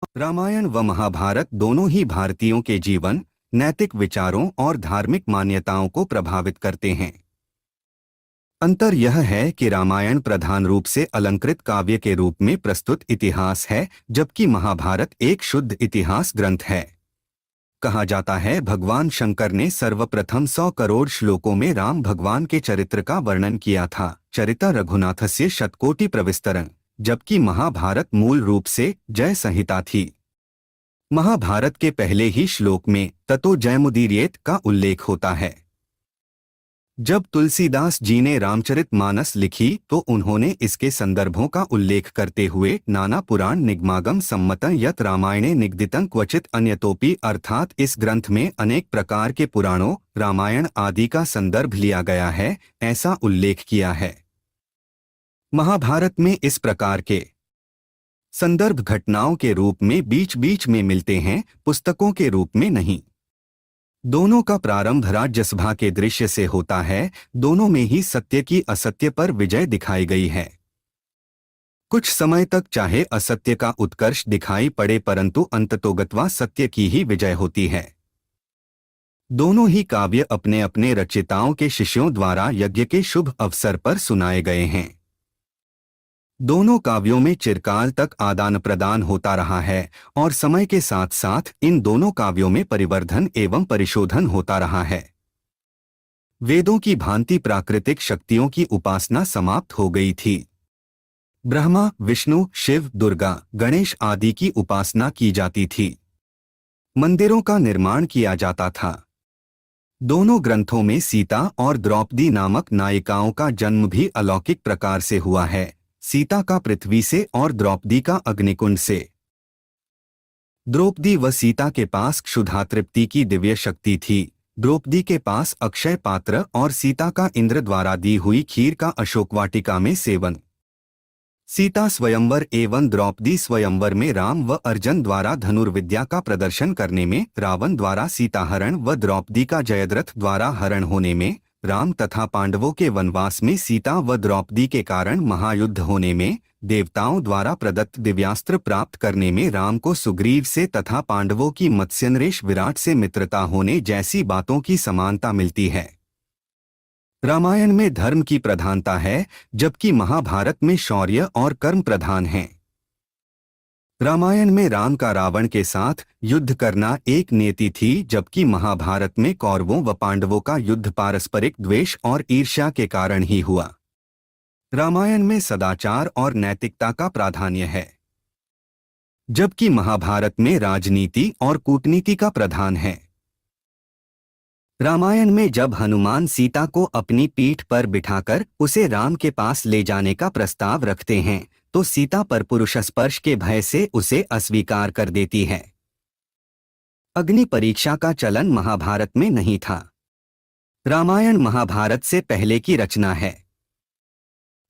रामायण व महाभारत दोनों ही भारतीयों के जीवन, नैतिक विचारों और धार्मिक मान्यताओं को प्रभावित करते हैं। अंतर यह है कि रामायण प्रधान रूप से अलंकृत काव्य के रूप में प्रस्तुत इतिहास है, जबकि महाभारत एक शुद्ध इतिहास ग्रंथ है। कहा जाता है भगवान शंकर ने सर्वप्रथम 100 करोड़ श्लोकों में राम भगवान के चरित्र का वर्णन किया था, चरिता रघुनाथस्य शतकोटि प्रविस्तरन्, जबकि महाभारत मूल रूप से जय संहिता थी। महाभारत के पहले ही श्लोक में ततो जयमुदीरयेत का उल्लेख होता है। जब तुलसीदास जी ने रामचरितमानस लिखी तो उन्होंने इसके संदर्भों का उल्लेख करते हुए नाना पुराण निगमागम सम्मतं यत् रामायणे निगदितं क्वचित अन्यतोपि अर्थात इस ग्रंथ में अनेक प्रकार के पुराणों, रामायण आदि का संदर्भ लिया गया है, ऐसा उल्लेख किया है। महाभारत में इस प्रकार के संदर्भ घटनाओं के रूप में बीच बीच में मिलते हैं, पुस्तकों के रूप में नहीं। दोनों का प्रारंभ राज्यसभा के दृश्य से होता है। दोनों में ही सत्य की असत्य पर विजय दिखाई गई है। कुछ समय तक चाहे असत्य का उत्कर्ष दिखाई पड़े, परंतु अंततोगत्वा सत्य की ही विजय होती है। दोनों ही काव्य अपने अपने रचयिताओं के शिष्यों द्वारा यज्ञ के शुभ अवसर पर सुनाए गए हैं। दोनों काव्यों में चिरकाल तक आदान प्रदान होता रहा है और समय के साथ साथ इन दोनों काव्यों में परिवर्धन एवं परिशोधन होता रहा है। वेदों की भांति प्राकृतिक शक्तियों की उपासना समाप्त हो गई थी। ब्रह्मा, विष्णु, शिव, दुर्गा, गणेश आदि की उपासना की जाती थी। मंदिरों का निर्माण किया जाता था। दोनों ग्रंथों में सीता और द्रौपदी नामक नायिकाओं का जन्म भी अलौकिक प्रकार से हुआ है, सीता का पृथ्वी से और द्रौपदी का अग्निकुंड से। द्रौपदी व सीता के पास क्षुधा तृप्ति की दिव्य शक्ति थी। द्रौपदी के पास अक्षय पात्र और सीता का इंद्र द्वारा दी हुई खीर का अशोकवाटिका में सेवन। सीता स्वयंवर एवं द्रौपदी स्वयंवर में राम व अर्जुन द्वारा धनुर्विद्या का प्रदर्शन करने में, रावण द्वारा सीताहरण व द्रौपदी का जयद्रथ द्वारा हरण होने में, राम तथा पांडवों के वनवास में सीता व द्रौपदी के कारण महायुद्ध होने में, देवताओं द्वारा प्रदत्त दिव्यास्त्र प्राप्त करने में राम को सुग्रीव से तथा पांडवों की मत्स्यनरेश विराट से मित्रता होने जैसी बातों की समानता मिलती है। रामायण में धर्म की प्रधानता है, जबकि महाभारत में शौर्य और कर्म प्रधान हैं। रामायण में राम का रावण के साथ युद्ध करना एक नीति थी, जबकि महाभारत में कौरवों व पांडवों का युद्ध पारस्परिक द्वेष और ईर्ष्या के कारण ही हुआ। रामायण में सदाचार और नैतिकता का प्राधान्य है, जबकि महाभारत में राजनीति और कूटनीति का प्रधान है। रामायण में जब हनुमान सीता को अपनी पीठ पर बिठाकर उसे राम के पास ले जाने का प्रस्ताव रखते हैं तो सीता पर पुरुष स्पर्श के भय से उसे अस्वीकार कर देती है। अग्नि परीक्षा का चलन महाभारत में नहीं था। रामायण महाभारत से पहले की रचना है।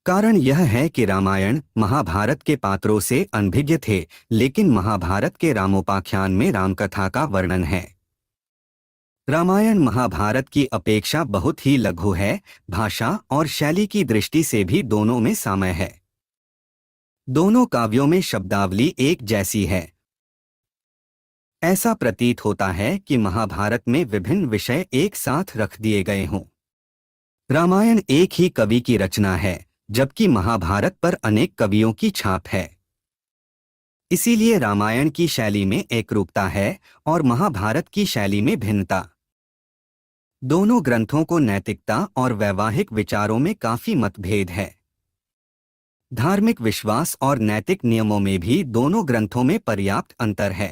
कारण यह है कि रामायण महाभारत के पात्रों से अनभिज्ञ थे, लेकिन महाभारत के रामोपाख्यान में रामकथा का वर्णन है। रामायण महाभारत की अपेक्षा बहुत ही लघु है। भाषा और शैली की दृष्टि से भी दोनों में साम्य है। दोनों काव्यों में शब्दावली एक जैसी है। ऐसा प्रतीत होता है कि महाभारत में विभिन्न विषय एक साथ रख दिए गए हों। रामायण एक ही कवि की रचना है, जबकि महाभारत पर अनेक कवियों की छाप है। इसीलिए रामायण की शैली में एकरूपता है और महाभारत की शैली में भिन्नता। दोनों ग्रंथों को नैतिकता और वैवाहिक विचारों में काफी मतभेद है। धार्मिक विश्वास और नैतिक नियमों में भी दोनों ग्रंथों में पर्याप्त अंतर है।